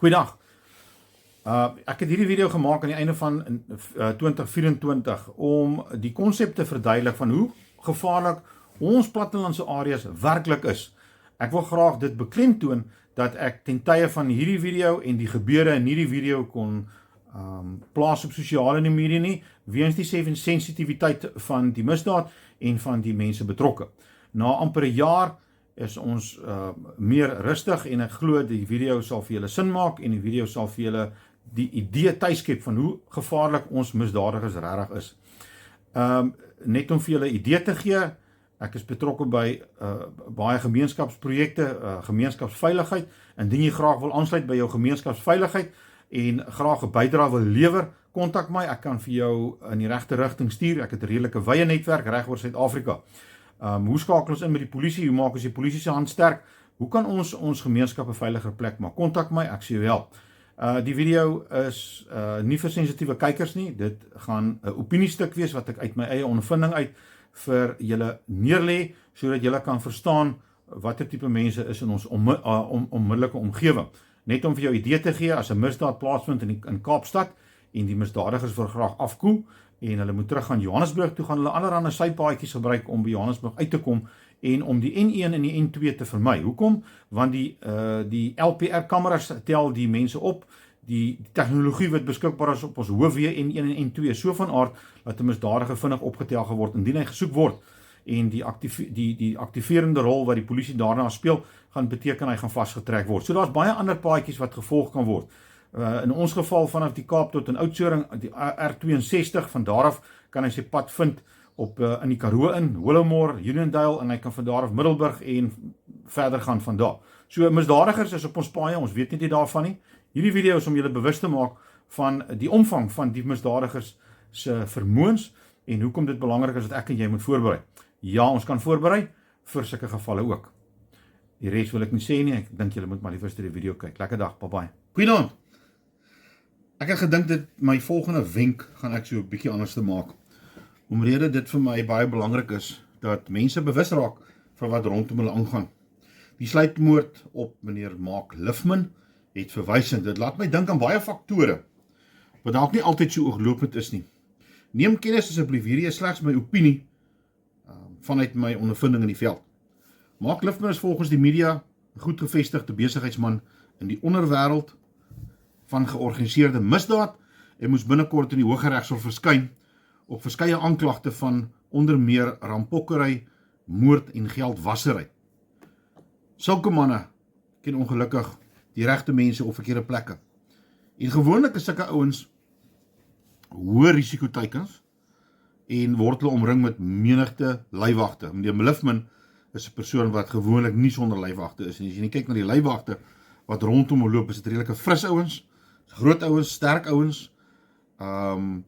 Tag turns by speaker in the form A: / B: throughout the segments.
A: Goeiedag. Ek het hierdie video gemaak aan die einde van 2024 om die konsep te verduidelik van hoe gevaarlik ons plattelandse areas werklik is. Ek wil graag dit beklemtoon dat ek ten tye van hierdie video en die gebeure in hierdie video kon plaas op sosiale media nie, weens die sensitiwiteit van die misdaad en van die mense betrokke. Na amper 'n jaar is ons meer rustig en ek glo die video sal vir julle sin maak en die video sal vir julle die idee tuiskep van hoe gevaarlik ons misdadigers regtig is. Net om vir julle 'n idee te gee, ek is betrokke by baie gemeenskapsprojekte, gemeenskapsveiligheid. Indien jy graag wil aansluit by jou gemeenskapsveiligheid en graag 'n bydrae wil lewer, kontak my, ek kan vir jou in die regte rigting stuur. Ek het 'n redelike wye netwerk reg oor Suid-Afrika. Hoe skakel ons in met die polisie? Hoe maak ons die polisie se hand sterk? Hoe kan ons gemeenskap 'n veiliger plek maak? Kontak my, ek sê jou help. Die video is nie vir sensitiewe kykers nie. Dit gaan 'n opiniestuk wees wat ek uit my eie ondervinding uit vir julle neerlê, sodat julle kan verstaan watter tipe mense is in ons onmiddellike omgewing. Net om vir jou idee te gee, as 'n misdaad plaasvind in Kaapstad en die misdadigers wil graag afkoel en hulle moet terug gaan Johannesburg toe, gaan hulle allerlei sypaadjies gebruik om by Johannesburg uit te kom en om die N1 en die N2 te vermy. Hoekom? Want die LPR kameras tel die mense op. Die tegnologie wat beskikbaar is op ons hoofweë N1 en N2 is so van aard dat 'n misdadiger vinnig opgetel geword indien hy gesoek word. En die aktiverende rol wat die polisie daarna speel, gaan beteken hy gaan vasgetrek word. So daar's baie ander paadjies wat gevolg kan word. In ons geval vanaf die Kaap tot in Oudtshoorn, die R62, van daar af kan hy sy pad vind op in die Karoo in, Willowmore, Uniondale, en hy kan van daar af Middelburg en verder gaan van daar. So misdadigers is op ons paaie, ons weet nie daarvan nie. Hierdie video is om julle bewus te maak van die omvang van die misdadigers se vermoëns en hoekom dit belangrik is dat ek en jy moet voorberei. Ja, ons kan voorberei vir sulke gevalle ook. Die res wil ek nie sê nie, ek dink julle moet maar liever die video kyk. Lekker dag, bye-bye. Goeienaand. Ek het gedink dat my volgende wenk gaan ek so 'n bietjie anders te maak. Omrede dit vir my baie belangrik is dat mense bewus raak van wat rondom hulle aangaan. Die sluipmoord op meneer Mark Lifman het verwysend. Dit laat my dink aan baie faktore wat dalk nie altyd so ooglopend is nie. Neem kennis asseblief, hierdie is slegs my opinie vanuit my ondervinding in die veld. Mark Lifman is volgens die media 'n goed gevestigde besigheidsman in die onderwêreld van georganiseerde misdaad en moes binnekort in die Hooggeregshof verskyn op verskeie aanklagte van onder meer rampokkery, moord en geldwassery. Sulke manne ken ongelukkig die regte mense op verkeerde plekke. En gewoonlik is sulke ouens hoë risikoteikens en word hulle omring met menigte leiwagte. Meneer Lifman is 'n persoon wat gewoonlik nie sonder leiwagte is. En as jy nie kyk na die leiwagte wat rondom hom loop, is dit redelike fris ouens, groot ouens, sterk ouens, en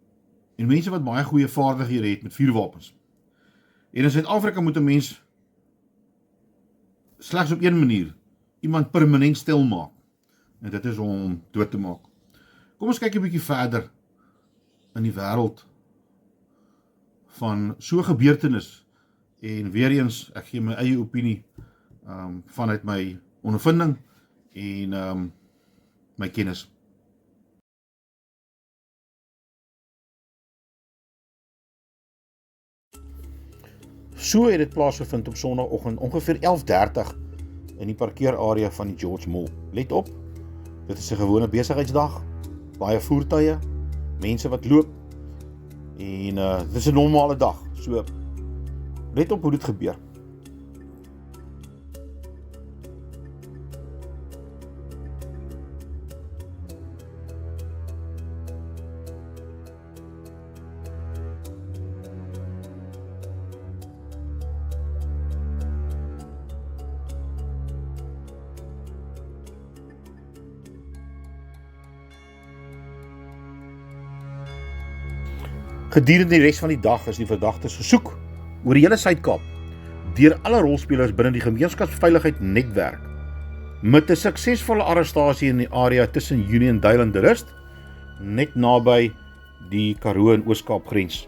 A: mense wat baie goeie vaardighede het met vuurwapens. En in Suid-Afrika moet 'n mens slegs op een manier iemand permanent stil maak. En dit is om hom dood te maak. Kom ons kyk 'n bietjie verder in die wêreld van so gebeurtenis. En weer eens, ek gee my eie opinie vanuit my ondervinding en my kennis. So het dit plaasgevind op Sondagoggend ongeveer 11:30 in die parkeerarea van die George Mall. Let op, dit is 'n gewone besigheidsdag, baie voertuie, mense wat loop en dit is 'n normale dag. So let op hoe dit gebeur. Gedurende die res van die dag is die verdagtes gesoek oor die hele Suid-Kaap deur alle rolspelers binne die gemeenskapsveiligheid netwerk met 'n suksesvolle arrestasie in die area tussen Uniondale en De Rust, net naby die Karoo en Oos-Kaap grens.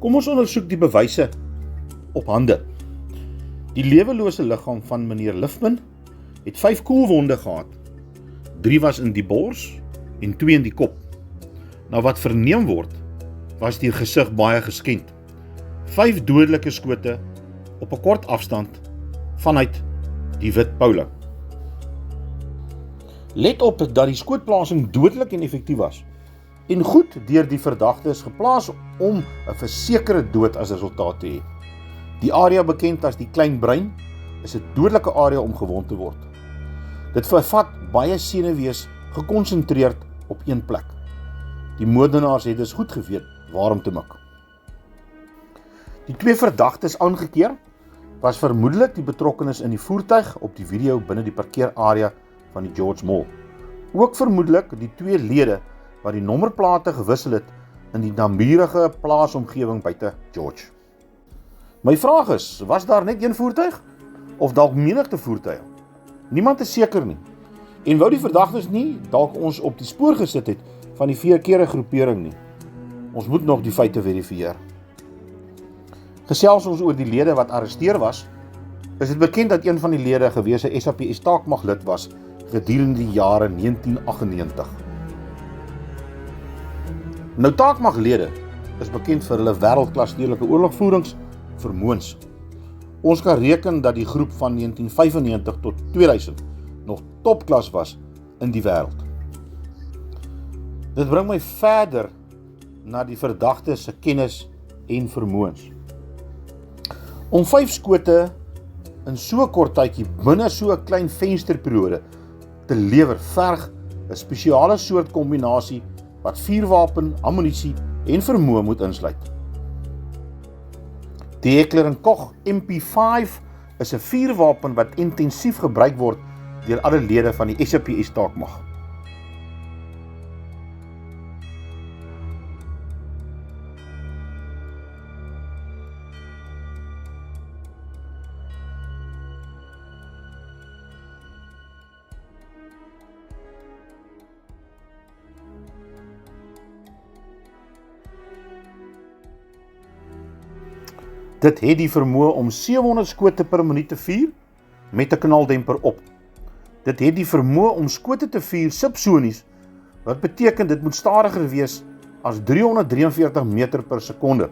A: Kom ons ondersoek die bewyse op hande. Die lewelose liggaam van meneer Lifman het 5 koelwonde gehad. 3 was in die bors en 2 in die kop. Nou wat verneem word, was die gesig baie geskend. 5 dodelike skote op 'n kort afstand vanuit die wit Polo. Let op dat die skootplasing dodelik en effektief was en goed deur die verdagtes geplaas om 'n versekerde dood as resultaat te hê. Die area bekend as die klein brein is 'n dodelike area om gewond te word. Dit vervat baie senuwees gekonsentreerd op een plek. Die moordenaars het dus goed geweet waar om te mik. Die 2 verdagtes aangekeer was vermoedelik die betrokkenes in die voertuig op die video binne die parkeerarea van die George Mall. Ook vermoedelik die 2 lede wat die nommerplate gewissel het in die naburige plaasomgewing buite George. My vraag is, was daar net een voertuig of dalk menigte voertuie? Niemand is seker nie. En wou die verdagtes nie dalk ons op die spoor gesit het van die verkeerde groepering nie. Ons moet nog die feite verifieer. Gesels ons oor die lede wat arresteer was, is dit bekend dat een van die lede gewese SAPS taakmag lid was gedurende die jare 1998. Nou taakmaglede is bekend vir hulle wêreldklas stedelike oorlogvoerings vermoëns. Ons kan reken dat die groep van 1995 tot 2000 nog topklas was in die wêreld. Dit bring my verder na die verdagtes se kennis en vermoëns. Om 5 skote in so 'n kort tydjie binne so 'n klein vensterperiode te lewer verg 'n spesiale soort kombinasie wat vuurwapen, ammunisie en vermoë moet insluit. Die Heckler & Koch MP5 is 'n vuurwapen wat intensief gebruik word deur alle lede van die SAPS taakmag. Dit het die vermoë om 700 skote per minuut te vuur met 'n knaldemper op. Dit het die vermoë om skote te vuur subsonies, wat beteken dit moet stadiger wees as 343 meter per sekonde.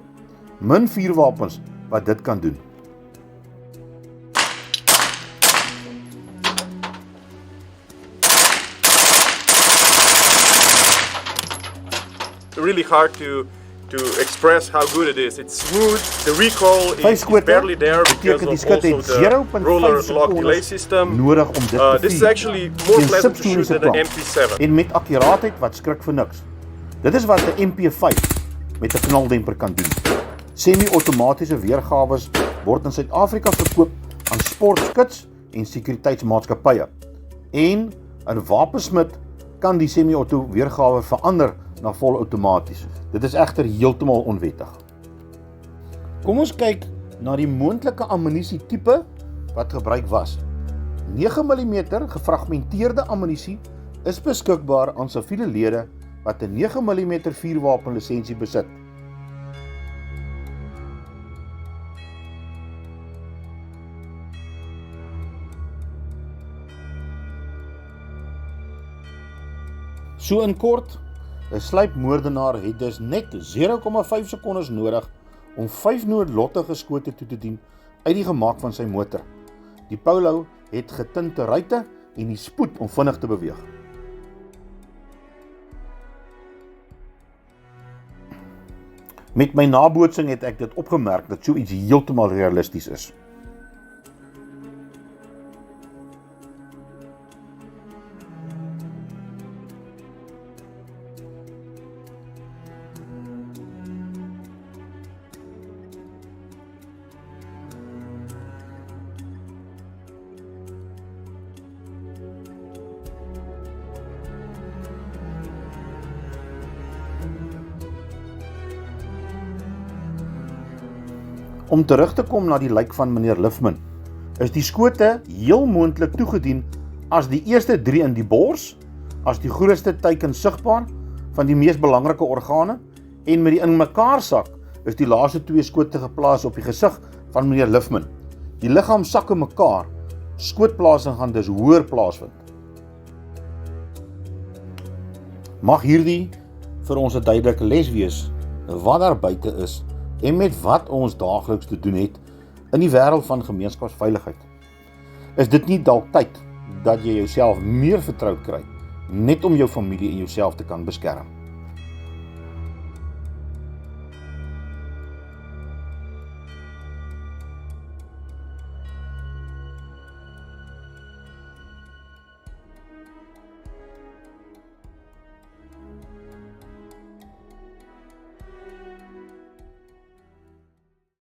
A: Min vuurwapens wat dit kan doen.
B: Really hard to express how good it is. It's smooth. The recoil is barely there because of also the roller lock delay system.
A: Nodig om dit te vuur.
B: This is actually more pleasant to shoot than the MP7.
A: En met akkuraatheid wat skrik vir niks. Dit is wat 'n MP5 met 'n knaldemper kan doen. Semi-outomatiese weergawes word in Suid-Afrika verkoop aan sportskuts en sekuriteitsmaatskappye. En 'n wapensmid kan die semi-auto weergawe verander na volautomaties. Dit is egter heeltemal onwettig. Kom ons kyk na die moontlike ammunisie tipe wat gebruik was. 9mm gefragmenteerde ammunisie is beskikbaar aan siviele lede wat 'n 9mm vuurwapen lisensie besit. So in kort, 'n sluipmoordenaar het dus net 0,5 sekondes nodig om 5 noodlottige skote toe te dien uit die gemaak van sy motor. Die Polo het getinte ruitte en die spoed om vinnig te beweeg. Met my nabootsing het ek dit opgemerk dat so iets heeltemal realisties is. Om terug te kom na die lijk van meneer Lifman, is die skote heel moontlik toegedien as die eerste 3 in die bors, as die grootste teiken sigbaar van die mees belangrike organe en met die in mekaar sak
C: is die laaste 2 skote geplaas op die gesig van meneer Lifman. Die liggaam sak in mekaar, skootplasing gaan dus hoër plaasvind. Mag hierdie vir ons 'n duidelike les wees wat daar buite is en met wat ons daagliks te doen het in die wêreld van gemeenskapsveiligheid. Is dit nie dalk tyd dat jy jouself meer vertroud kry, net om jou familie en jouself te kan beskerm?